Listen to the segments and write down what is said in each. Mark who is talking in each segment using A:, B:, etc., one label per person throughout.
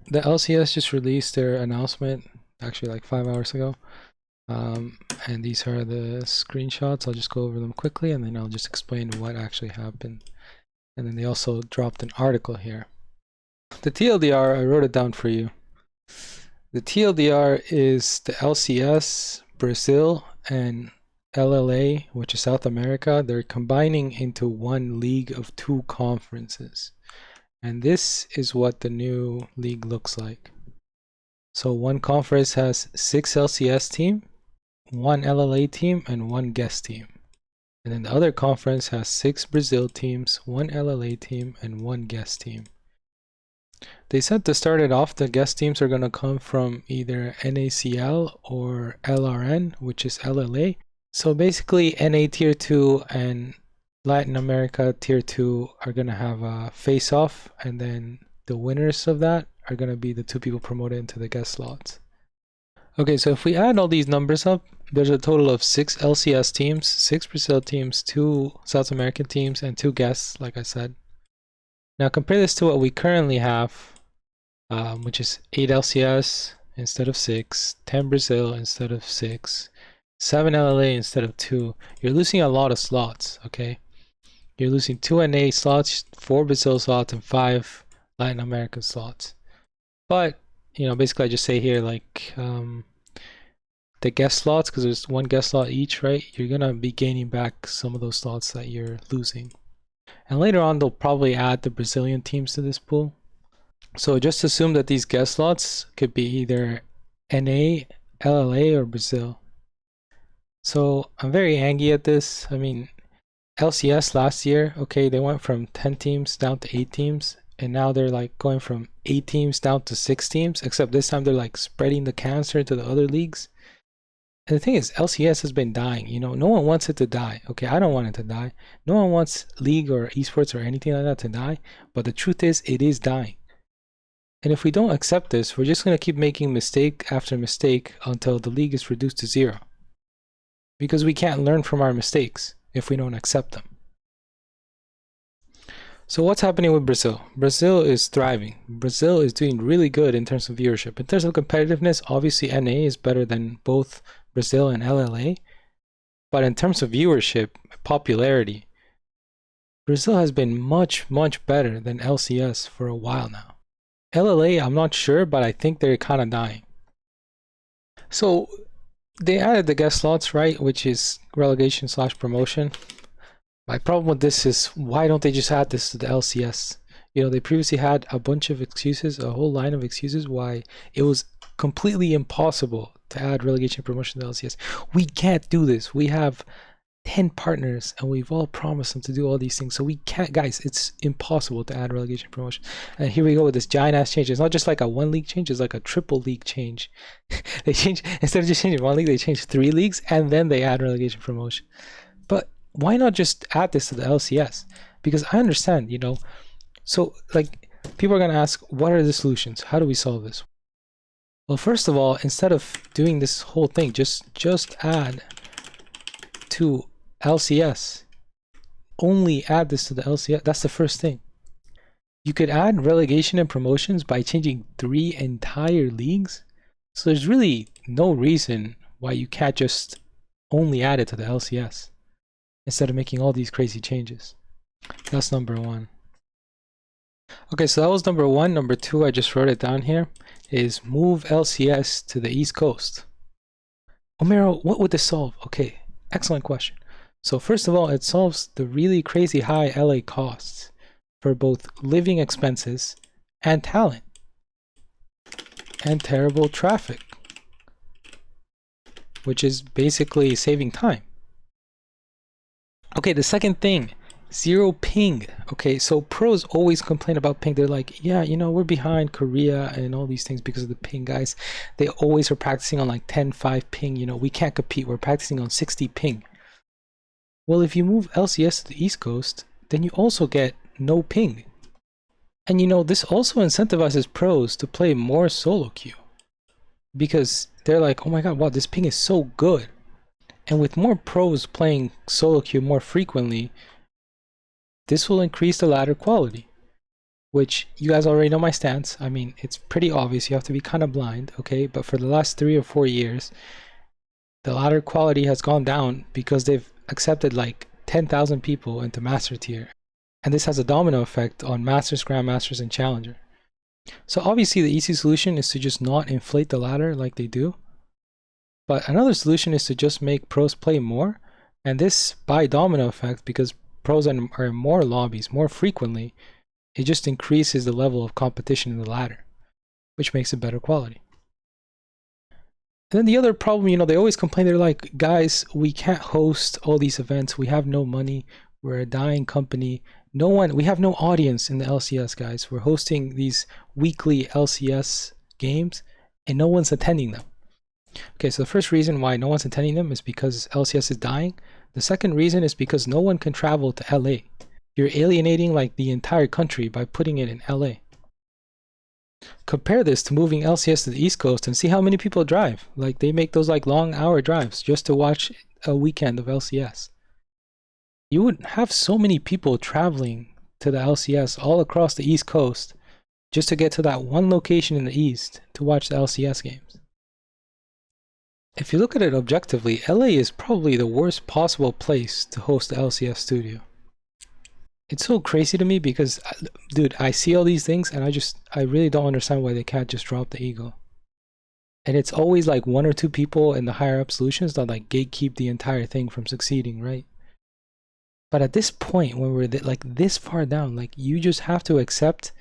A: the LCS just released their announcement actually like 5 hours ago. And these are the screenshots. I'll just go over them quickly and then I'll just explain what actually happened. And then they also dropped an article here. The TLDR, I wrote it down for you. The TLDR is the LCS, Brazil, and LLA, which is South America. They're combining into one league of two conferences. And this is what the new league looks like. So one conference has 6 LCS team, 1 LLA team, and 1 guest team. And then the other conference has 6 Brazil teams, 1 LLA team, and 1 guest team. They said to start it off, the guest teams are going to come from either NACL or LRN, which is LLA. So basically NA Tier 2 and Latin America Tier 2 are going to have a face-off, and then the winners of that are going to be the 2 people promoted into the guest slots. Okay, so if we add all these numbers up, there's a total of 6 LCS teams, 6 Brazil teams, 2 South American teams, and 2 guests, like I said. Now compare this to what we currently have, which is 8 LCS instead of 6, 10 Brazil instead of 6, 7 LLA instead of 2. You're losing a lot of slots, okay? You're losing 2 NA slots, 4 Brazil slots, and 5 Latin American slots. But, you know, basically I just say here, like, the guest slots, because there's 1 guest slot each, right? You're going to be gaining back some of those slots that you're losing. And later on, they'll probably add the Brazilian teams to this pool. So just assume that these guest slots could be either NA, LLA, or Brazil. So I'm very angry at this. I mean, LCS last year, okay, they went from 10 teams down to 8 teams. And now they're like going from 8 teams down to 6 teams. Except this time they're like spreading the cancer to the other leagues. And the thing is, LCS has been dying. You know, no one wants it to die. Okay, I don't want it to die. No one wants league or esports or anything like that to die. But the truth is, it is dying. And if we don't accept this, we're just going to keep making mistake after mistake until the league is reduced to 0. Because we can't learn from our mistakes if we don't accept them. So what's happening with Brazil? Brazil is thriving. Brazil is doing really good in terms of viewership. In terms of competitiveness, obviously NA is better than both Brazil and LLA. But in terms of viewership, popularity, Brazil has been much, much better than LCS for a while now. LLA, I'm not sure, but I think they're kind of dying. So they added the guest slots, right? Which is relegation / promotion. My problem with this is, why don't they just add this to the LCS? You know, they previously had a bunch of excuses, a whole line of excuses why it was completely impossible to add relegation promotion to the LCS. We can't do this. We have 10 partners and we've all promised them to do all these things. So we can't, guys, it's impossible to add relegation promotion. And here we go with this giant ass change. It's not just like a 1 league change, it's like a triple league change. They change, instead of just changing 1 league, they change 3 leagues and then they add relegation promotion. But why not just add this to the LCS? Because I understand, you know, so like people are going to ask, what are the solutions? How do we solve this? Well, first of all, instead of doing this whole thing, just add to LCS. Only add this to the LCS. That's the first thing. You could add relegation and promotions by changing 3 entire leagues. So there's really no reason why you can't just only add it to the LCS instead of making all these crazy changes. That's number 1. Okay, so that was number 1. Number 2, I just wrote it down here, is move LCS to the East Coast. Omero, what would this solve? Okay, excellent question. So first of all, it solves the really crazy high LA costs for both living expenses and talent and terrible traffic, which is basically saving time. Okay, the second thing, 0 ping. Okay, so pros always complain about ping. They're like, yeah, you know, we're behind Korea and all these things because of the ping, guys. They always are practicing on like 10.5 ping. You know, we can't compete. We're practicing on 60 ping. Well, if you move LCS to the East Coast, then you also get no ping. And you know, this also incentivizes pros to play more solo queue. Because they're like, oh my god, wow, this ping is so good. And with more pros playing solo queue more frequently, this will increase the ladder quality, which you guys already know my stance. I mean, it's pretty obvious. You have to be kind of blind, okay? But for the last 3 or 4 years, the ladder quality has gone down because they've accepted like 10,000 people into Master Tier. And this has a domino effect on Masters, Grandmasters, and Challenger. So obviously the easy solution is to just not inflate the ladder like they do. But another solution is to just make pros play more. And this, by domino effect, because pros are in more lobbies more frequently, it just increases the level of competition in the ladder, which makes it better quality. And then the other problem, you know, they always complain, they're like, guys, we can't host all these events. We have no money. We're a dying company. We have no audience in the LCS, guys. We're hosting these weekly LCS games and no one's attending them. Okay, so the first reason why no one's attending them is because LCS is dying. The second reason is because no one can travel to LA. You're alienating like the entire country by putting it in LA. Compare this to moving LCS to the East Coast and see how many people drive. Like they make those like long hour drives just to watch a weekend of LCS. You would have so many people traveling to the LCS all across the East Coast just to get to that one location in the East to watch the LCS games. If you look at it objectively, LA is probably the worst possible place to host the LCS studio. It's so crazy to me because, dude, I see all these things and I really don't understand why they can't just drop the ego. And it's always like 1 or 2 people in the higher up solutions that like gatekeep the entire thing from succeeding, right? But at this point, when we're like this far down, like you just have to accept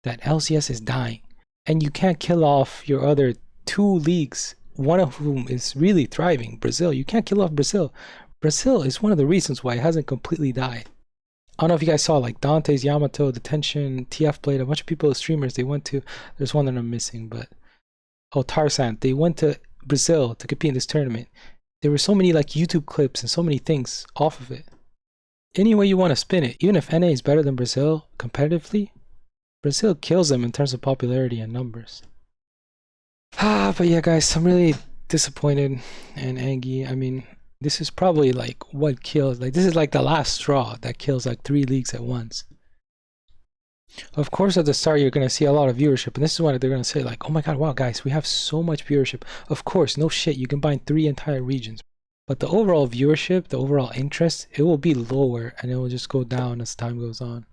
A: that LCS is dying and you can't kill off your other 2 leagues, one of whom is really thriving, Brazil. You can't kill off Brazil. Brazil is one of the reasons why it hasn't completely died. I don't know if you guys saw like Dante's, Yamato, Detention, TF Blade, a bunch of people, streamers, they went to, there's one that I'm missing, but, oh, Tarzan, they went to Brazil to compete in this tournament. There were so many like YouTube clips and so many things off of it. Any way you want to spin it, even if NA is better than Brazil competitively, Brazil kills them in terms of popularity and numbers. But yeah, guys, I'm really disappointed in Angy. I mean, this is probably like what kills, like this is like the last straw that kills like 3 leagues at once. Of course, at the start, you're going to see a lot of viewership, and this is what they're going to say, like, oh my god, wow, guys, we have so much viewership. Of course, no shit, you combine 3 entire regions. But the overall viewership, the overall interest, it will be lower, and it will just go down as time goes on.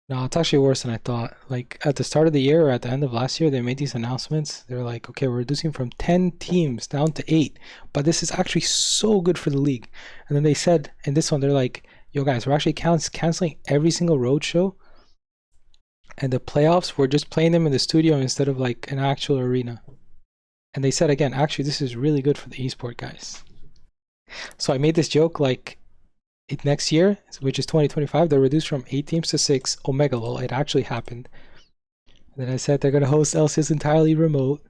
A: No, it's actually worse than I thought. Like, at the start of the year or at the end of last year, they made these announcements. They're like, okay, we're reducing from 10 teams down to 8, but this is actually so good for the league. And then they said, in this one, they're like, yo guys, we're actually canceling every single road show, and the playoffs, we're just playing them in the studio instead of like an actual arena. And they said again, actually, this is really good for the esport guys. So I made this joke like, next year, which is 2025, they're reduced from 8 teams to 6. Omega lol, it actually happened. And then I said they're gonna host LCS entirely remote.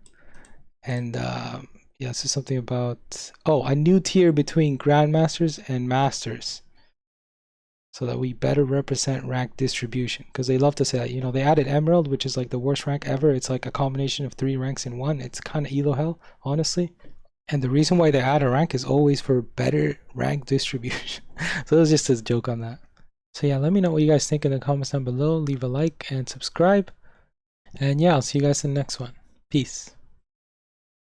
A: And yeah, this is something about, oh, a new tier between Grandmasters and Masters, so that we better represent rank distribution. Because they love to say that, you know, they added Emerald, which is like the worst rank ever. It's like a combination of 3 ranks in one. It's kind of elo hell, honestly. And the reason why they add a rank is always for better rank distribution. So it was just a joke on that. So yeah, let me know what you guys think in the comments down below. Leave a like and subscribe. And yeah, I'll see you guys in the next one. Peace.